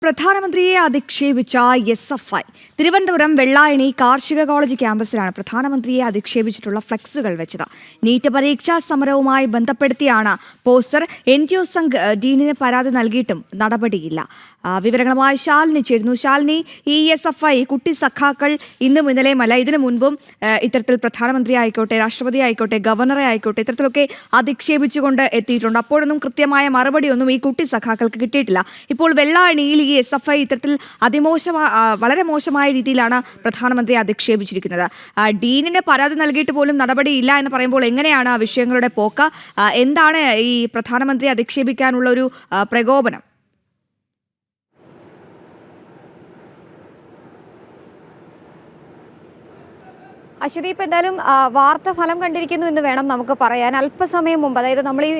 പ്രധാനമന്ത്രിയെ അധിക്ഷേപിച്ച SFI തിരുവനന്തപുരം വെള്ളായണി കാർഷിക college ക്യാമ്പസിലാണ് പ്രധാനമന്ത്രിയെ അധിക്ഷേപിച്ചിട്ടുള്ള ഫ്ലെക്സുകൾ വെച്ചത്. നീറ്റ് പരീക്ഷാ സമരവുമായി ബന്ധപ്പെടുത്തിയാണ് പോസ്റ്റർ. NGO സംഘ് ഡീനിന് പരാതി നൽകിയിട്ടും നടപടിയില്ല. വിവരങ്ങളുമായി ശാലിനി ചേരുന്നു. ശാലിനി, ഈ SFI കുട്ടി സഖാക്കൾ ഇന്നും ഇന്നലെയുമല്ല, ഇതിനു മുൻപും ഇത്തരത്തിൽ പ്രധാനമന്ത്രി ആയിക്കോട്ടെ, രാഷ്ട്രപതി ആയിക്കോട്ടെ, ഗവർണറെ ആയിക്കോട്ടെ, ഇത്തരത്തിലൊക്കെ അധിക്ഷേപിച്ചുകൊണ്ട് എത്തിയിട്ടുണ്ട്. അപ്പോഴൊന്നും കൃത്യമായ മറുപടിയൊന്നും ഈ കുട്ടി സഖാക്കൾക്ക് കിട്ടിയിട്ടില്ല. ഇപ്പോൾ വെള്ളായണിയിൽ ഈ SFI ഇത്തരത്തിൽ വളരെ മോശമായ രീതിയിലാണ് പ്രധാനമന്ത്രിയെ അധിക്ഷേപിച്ചിരിക്കുന്നത്. ഡീനിന് പരാതി നൽകിയിട്ട് പോലും നടപടിയില്ല എന്ന് പറയുമ്പോൾ എങ്ങനെയാണ് വിഷയങ്ങളുടെ പോക്ക്? എന്താണ് ഈ പ്രധാനമന്ത്രി അധിക്ഷേപിക്കാനുള്ള ഒരു പ്രകോപനം? അശ്വതി, ഇപ്പം എന്തായാലും വാർത്ത ഫലം കണ്ടിരിക്കുന്നു എന്ന് വേണം നമുക്ക് പറയാൻ. അല്പസമയം മുമ്പ്, അതായത് നമ്മൾ ഈ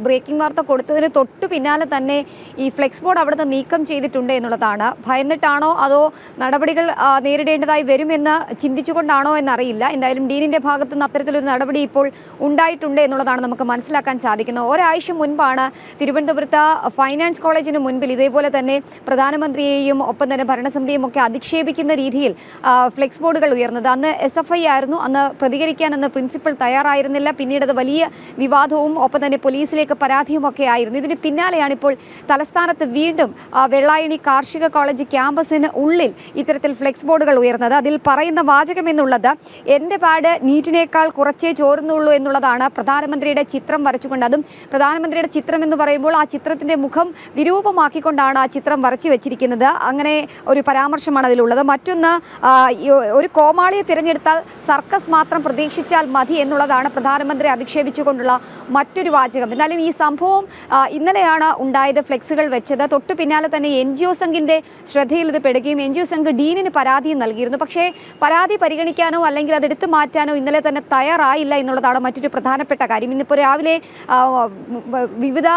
ബ്രേക്കിംഗ് വാർത്ത കൊടുത്തതിന് തൊട്ടു പിന്നാലെ തന്നെ ഈ ഫ്ലെക്സ് ബോർഡ് അവിടുന്ന് നീക്കം ചെയ്തിട്ടുണ്ട് എന്നുള്ളതാണ്. ഭയന്നിട്ടാണോ അതോ നടപടികൾ നേരിടേണ്ടതായി വരുമെന്ന് ചിന്തിച്ചുകൊണ്ടാണോ എന്നറിയില്ല. എന്തായാലും ഡീനിൻ്റെ ഭാഗത്തു നിന്ന് അത്തരത്തിലൊരു നടപടി ഇപ്പോൾ ഉണ്ടായിട്ടുണ്ട് എന്നുള്ളതാണ് നമുക്ക് മനസ്സിലാക്കാൻ സാധിക്കുന്നത്. ഒരാഴ്ച മുൻപാണ് തിരുവനന്തപുരത്ത് ഫൈനാൻസ് കോളേജിന് മുൻപിൽ ഇതേപോലെ തന്നെ പ്രധാനമന്ത്രിയെയും ഒപ്പം തന്നെ ഭരണസമിതിയും ഒക്കെ അധിക്ഷേപിക്കുന്ന രീതിയിൽ ഫ്ലെക്സ് ബോർഡുകൾ ഉയർന്നത്. അന്ന് SFI ആയിരുന്നു. അന്ന് പ്രതികരിക്കാനെന്ന് പ്രിൻസിപ്പൽ തയ്യാറായിരുന്നില്ല. പിന്നീട് അത് വലിയ വിവാദവും ഒപ്പം തന്നെ പോലീസിലേക്ക് പരാതിയും ഒക്കെ ആയിരുന്നു. ഇതിന് പിന്നാലെയാണ് ഇപ്പോൾ തലസ്ഥാനത്ത് വീണ്ടും വെള്ളായണി കാർഷിക കോളേജ് ക്യാമ്പസിന് ഉള്ളിൽ ഇത്തരത്തിൽ ഫ്ലെക്സ് ബോർഡുകൾ ഉയർന്നത്. അതിൽ പറയുന്ന വാചകം എന്നുള്ളത്, എൻ്റെ പാട് നീറ്റിനേക്കാൾ കുറച്ചേ ചോരുന്നുള്ളൂ എന്നുള്ളതാണ്. പ്രധാനമന്ത്രിയുടെ ചിത്രം വരച്ചുകൊണ്ട്, അതും പ്രധാനമന്ത്രിയുടെ ചിത്രം എന്ന് പറയുമ്പോൾ ആ ചിത്രത്തിൻ്റെ മുഖം വിരൂപമാക്കിക്കൊണ്ടാണ് ആ ചിത്രം വരച്ചു വെച്ചിരിക്കുന്നത്. അങ്ങനെ ഒരു പരാമർശമാണ് അതിലുള്ളത്. മറ്റൊന്ന്, ഒരു കോമാളിയെ തിരഞ്ഞെടുത്താൽ സർക്കസ് മാത്രം പ്രതീക്ഷിച്ചാൽ മതി എന്നുള്ളതാണ് പ്രധാനമന്ത്രി അധിക്ഷേപിച്ചുകൊണ്ടുള്ള മറ്റൊരു വാചകം. എന്നാലും ഈ സംഭവം ഇന്നലെയാണ് ഉണ്ടായത്. ഫ്ലെക്സുകൾ വെച്ചത് തൊട്ടു പിന്നാലെ തന്നെ NGO സംഘിൻ്റെ ശ്രദ്ധയിൽ ഇത് പെടുകയും NGO സംഘ് ഡീനിന് പരാതിയും നൽകിയിരുന്നു. പക്ഷേ പരാതി പരിഗണിക്കാനോ അല്ലെങ്കിൽ അതെടുത്ത് മാറ്റാനോ ഇന്നലെ തന്നെ തയ്യാറായില്ല എന്നുള്ളതാണ് മറ്റൊരു പ്രധാനപ്പെട്ട കാര്യം. ഇന്നിപ്പോൾ രാവിലെ വിവിധ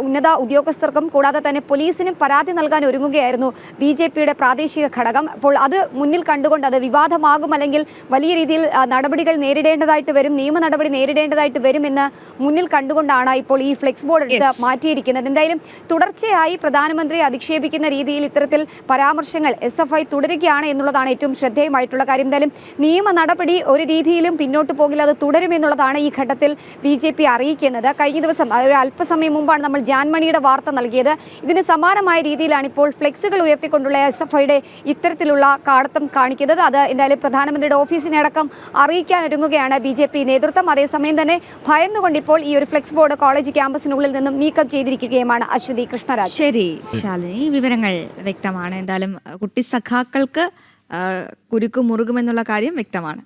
ഉന്നത ഉദ്യോഗസ്ഥർക്കും കൂടാതെ തന്നെ പോലീസിനും പരാതി നൽകാൻ ഒരുങ്ങുകയായിരുന്നു BJPയുടെ പ്രാദേശിക ഘടകം. അപ്പോൾ അത് മുന്നിൽ കണ്ടുകൊണ്ട് അത് വിവാദമാകും അല്ലെങ്കിൽ വലിയ രീതിയിൽ നടപടികൾ നേരിടേണ്ടതായിട്ട് വരും, നിയമ നടപടി നേരിടേണ്ടതായിട്ട് വരുമെന്ന് മുന്നിൽ കണ്ടുകൊണ്ടാണ് ഇപ്പോൾ ഈ ഫ്ലെക്സ് ബോർഡ് എടുത്ത് മാറ്റിയിരിക്കുന്നത്. എന്തായാലും തുടർച്ചയായി പ്രധാനമന്ത്രിയെ അധിക്ഷേപിക്കുന്ന രീതിയിൽ ഇത്തരത്തിൽ പരാമർശങ്ങൾ SFI തുടരുകയാണ് എന്നുള്ളതാണ് ഏറ്റവും ശ്രദ്ധേയമായിട്ടുള്ള കാര്യം. എന്തായാലും നിയമ നടപടി ഒരു രീതിയിലും പിന്നോട്ട് പോകില്ല, അത് തുടരുമെന്നുള്ളതാണ് ഈ ഘട്ടത്തിൽ BJP അറിയിക്കുന്നത്. കഴിഞ്ഞ ദിവസം ഒരു അല്പസമയം മുമ്പാണ് നമ്മൾ ജാൻമണിയുടെ വാർത്ത നൽകിയത്. ഇതിന് സമാനമായ രീതിയിലാണ് ഇപ്പോൾ ഫ്ലെക്സുകൾ ഉയർത്തിക്കൊണ്ടുള്ള SFIയുടെ ഇത്തരത്തിലുള്ള കാടത്തം കാണിക്കുന്നത്. അത് എന്തായാലും പ്രധാനമന്ത്രിയുടെ ഓഫീസിനെ അടക്കം അറിയിക്കാൻ ഒരുങ്ങുകയാണ് BJP നേതൃത്വം. അതേസമയം തന്നെ ഭയന്നുകൊണ്ട് ഇപ്പോൾ ഈ ഒരു ഫ്ലെക്സ് ബോർഡ് കോളേജ് ക്യാമ്പസിനുള്ളിൽ നിന്നും നീക്കം ചെയ്തിരിക്കുകയുമാണ്. അശ്വതി, കൃഷ്ണരാജ്. ശരി ശാലിനി, വിവരങ്ങൾ വ്യക്തമാണ്. എന്തായാലും കുട്ടി സഖാക്കൾക്ക് കുരുക്ക് മുറുകുമെന്നുള്ള കാര്യം വ്യക്തമാണ്.